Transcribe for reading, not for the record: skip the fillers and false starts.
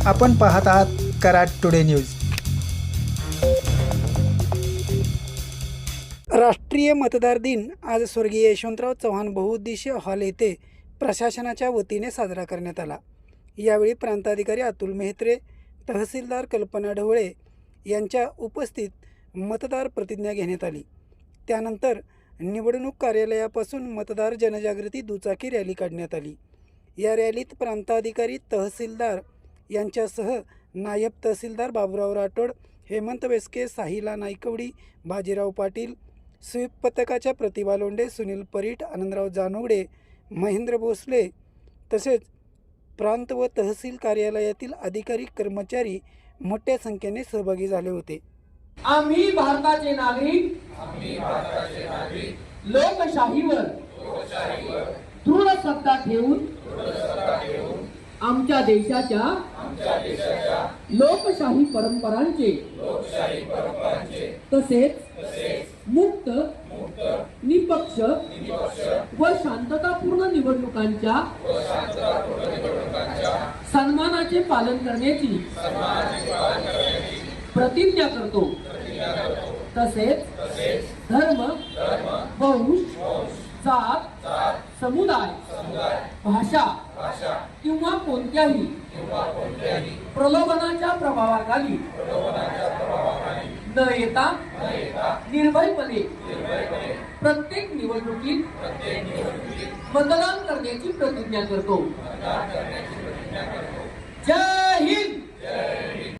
आपण पाहत आहात कराड टुडे न्यूज। राष्ट्रीय मतदार दिन आज स्वर्गीय यशवंतराव चव्हाण बहुउद्देशीय हॉल येथे प्रशासनाच्या वतीने साजरा करण्यात आला। यावेळी प्रांताधिकारी अतुल मेहत्रे, तहसीलदार कल्पना ढवळे यांच्या उपस्थित मतदार प्रतिज्ञा घेण्यात आली। त्यानंतर निवडणूक कार्यालयापासून मतदार जनजागृती दुचाकी रॅली काढण्यात आली। या रॅलीत प्रांताधिकारी, तहसीलदार यांच्यासह नायब तहसीलदार बाबुराव राठोड, हेमंत वेस्के, साहिला नाईकवडी, बाजीराव पाटील, स्वीप पथकाच्या प्रतिभा लोंढे, सुनील परीट, आनंदराव जानोगडे, महेंद्र भोसले तसेच प्रांत व तहसील कार्यालयातील अधिकारी कर्मचारी मोठ्या संख्येने सहभागी झाले होते। आम्ही भारताचे नागरिक लोकशाहीवर दृढ श्रद्धा ठेवून आमच्या देशाच्या लोकशाही परंपरांचे तसेच मुक्त, निपक्ष व शांततापूर्ण निवडणुकांच्या सन्मानाचे पालन करण्याची प्रतिज्ञा करतो। तसेच धर्म, वंश, जात, समुदाय, भाषा किंवा कोणत्याही प्रलोभनाच्या प्रभावाखाली न येता निर्भयपणे प्रत्येक निवडणुकीत मतदान करण्याची प्रतिज्ञा करतो। जय हिंद।